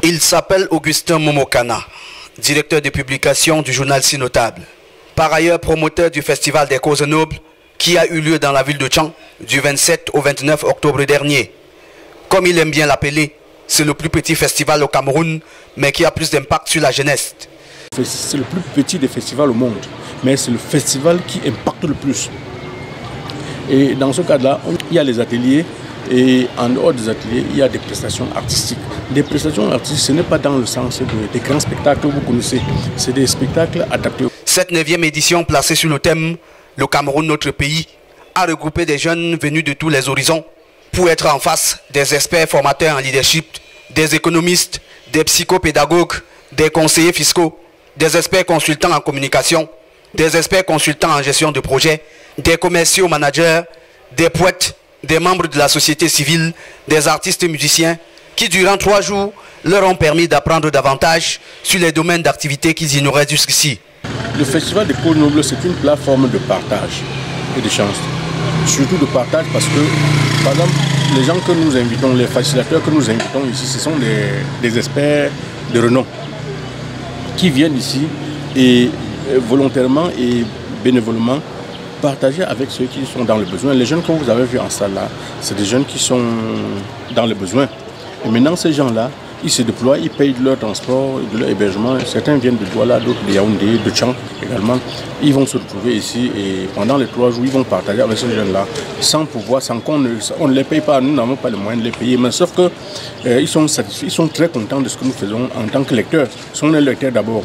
Il s'appelle Augustin Momokana, directeur de publication du journal Si Notable. Par ailleurs, promoteur du Festival des causes nobles qui a eu lieu dans la ville de Tchang du 27 au 29 octobre dernier. Comme il aime bien l'appeler, c'est le plus petit festival au Cameroun, mais qui a plus d'impact sur la jeunesse. C'est le plus petit des festivals au monde, mais c'est le festival qui impacte le plus. Et dans ce cadre-là, il y a les ateliers. Et en dehors des ateliers, il y a des prestations artistiques. Des prestations artistiques, ce n'est pas dans le sens des grands spectacles que vous connaissez. C'est des spectacles adaptés. Cette 9e édition placée sur le thème « Le Cameroun, notre pays » a regroupé des jeunes venus de tous les horizons pour être en face des experts formateurs en leadership, des économistes, des psychopédagogues, des conseillers fiscaux, des experts consultants en communication, des experts consultants en gestion de projet, des commerciaux managers, des poètes, des membres de la société civile, des artistes et musiciens qui durant 3 jours leur ont permis d'apprendre davantage sur les domaines d'activité qu'ils ignoraient jusqu'ici. Le Festival des causes nobles, c'est une plateforme de partage et d'échange. Surtout de partage parce que, par exemple, les gens que nous invitons, les facilitateurs que nous invitons ici, ce sont des experts de renom qui viennent ici et volontairement et bénévolement partager avec ceux qui sont dans le besoin. Les jeunes que vous avez vus en salle là, c'est des jeunes qui sont dans le besoin. Et maintenant, ces gens-là, ils se déploient, ils payent de leur transport, de leur hébergement. Certains viennent de Douala, d'autres de Yaoundé, de Tchang également. Ils vont se retrouver ici et pendant les 3 jours, ils vont partager avec ces jeunes-là sans pouvoir, sans qu'on ne les paye pas. Nous n'avons pas les moyens de les payer. Mais sauf que ils sont satisfaits, ils sont très contents de ce que nous faisons en tant que lecteurs. Ils sont les lecteurs d'abord.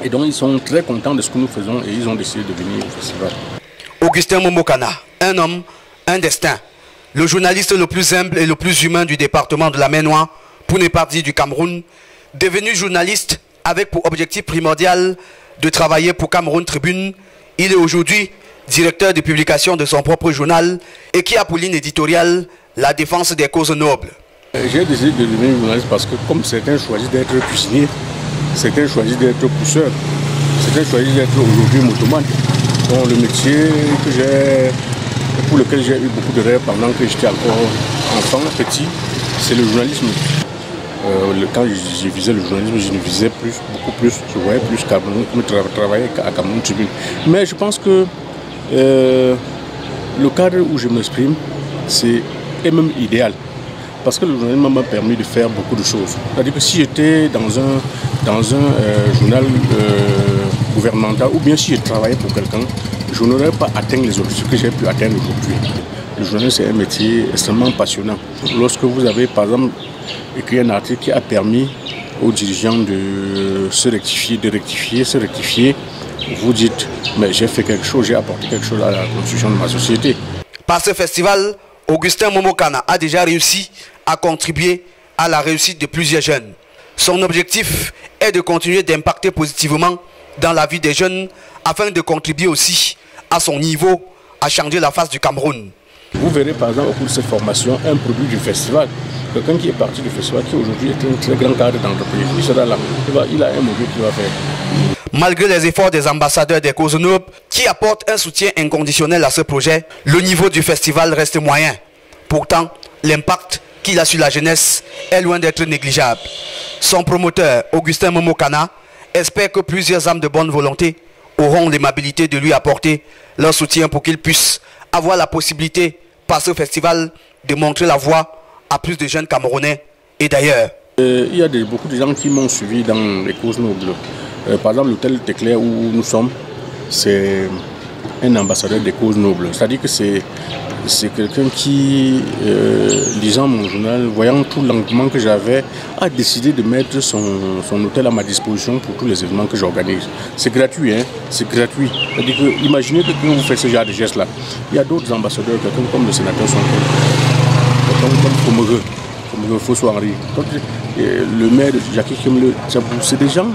Et donc, ils sont très contents de ce que nous faisons et ils ont décidé de venir au festival. Augustin Momokana, un homme, un destin. Le journaliste le plus humble et le plus humain du département de la Maine-Noire, pour ne pas dire du Cameroun, devenu journaliste avec pour objectif primordial de travailler pour Cameroun Tribune. Il est aujourd'hui directeur de publication de son propre journal et qui a pour ligne éditoriale la défense des causes nobles. J'ai décidé de devenir journaliste parce que comme certains choisissent d'être cuisiniers, certains choisissent d'être pousseurs, certains choisissent d'être aujourd'hui motomane. Donc le métier pour lequel j'ai eu beaucoup de rêves pendant que j'étais encore enfant, petit, c'est le journalisme. Quand je visais le journalisme, je ne visais beaucoup plus, je voyais plus Cameroun, travailler à Cameroun Tribune. Mais je pense que le cadre où je m'exprime, est même idéal. Parce que le journalisme m'a permis de faire beaucoup de choses. C'est-à-dire que si j'étais dans un journal gouvernemental, ou bien si je travaillais pour quelqu'un, je n'aurais pas atteint les objectifs que j'ai pu atteindre aujourd'hui. Le journalisme, c'est un métier extrêmement passionnant. Lorsque vous avez, par exemple, écrit un article qui a permis aux dirigeants de se rectifier, vous dites, mais j'ai fait quelque chose, j'ai apporté quelque chose à la construction de ma société. Par ce festival, Augustin Momokana a déjà réussi à contribuer à la réussite de plusieurs jeunes. Son objectif est de continuer d'impacter positivement dans la vie des jeunes afin de contribuer aussi à son niveau à changer la face du Cameroun. Vous verrez par exemple au cours de cette formation un produit du festival. Quelqu'un qui est parti du festival, qui aujourd'hui est un très grand cadre d'entreprise, il sera là. Il a un module qu'il va faire. Malgré les efforts des ambassadeurs des causes nobles qui apportent un soutien inconditionnel à ce projet, le niveau du festival reste moyen. Pourtant, l'impact qu'il a sur la jeunesse est loin d'être négligeable. Son promoteur, Augustin Momokana, espère que plusieurs âmes de bonne volonté auront l'aimabilité de lui apporter leur soutien pour qu'il puisse avoir la possibilité, par ce festival, de montrer la voie à plus de jeunes Camerounais et d'ailleurs. Il y a beaucoup de gens qui m'ont suivi dans les causes nobles. Par exemple, l'hôtel Téclair où nous sommes, c'est un ambassadeur des causes nobles. C'est-à-dire que c'est quelqu'un qui, lisant mon journal, voyant tout l'engouement que j'avais, a décidé de mettre son hôtel à ma disposition pour tous les événements que j'organise. C'est gratuit, hein? C'est gratuit. C'est-à-dire que, imaginez que quand vous faites ce genre de gestes-là, il y a d'autres ambassadeurs, quelqu'un comme le sénateur Sonko, quelqu'un comme Komere, Fosso Henri, le maire de Jackie Kemle, c'est des gens,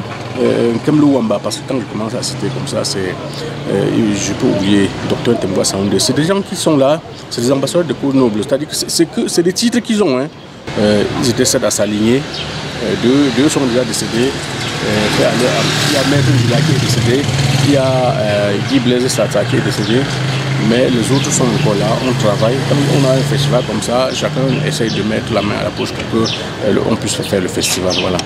Kemle Wamba, parce que quand je commence à citer comme ça, je peux oublier Dr Temboa Saoundé. C'est des gens qui sont là, c'est des ambassadeurs de causes nobles, c'est-à-dire que c'est des titres qu'ils ont. Hein. Ils étaient 7 à s'aligner, deux sont déjà décédés. Il y a Maître Gila qui est décédé, il y a Guy Blaise Sata qui est décédé, mais les autres sont encore là, on travaille. Quand on a un festival comme ça, chacun essaye de mettre la main à la poche pour qu'on puisse faire le festival. Voilà.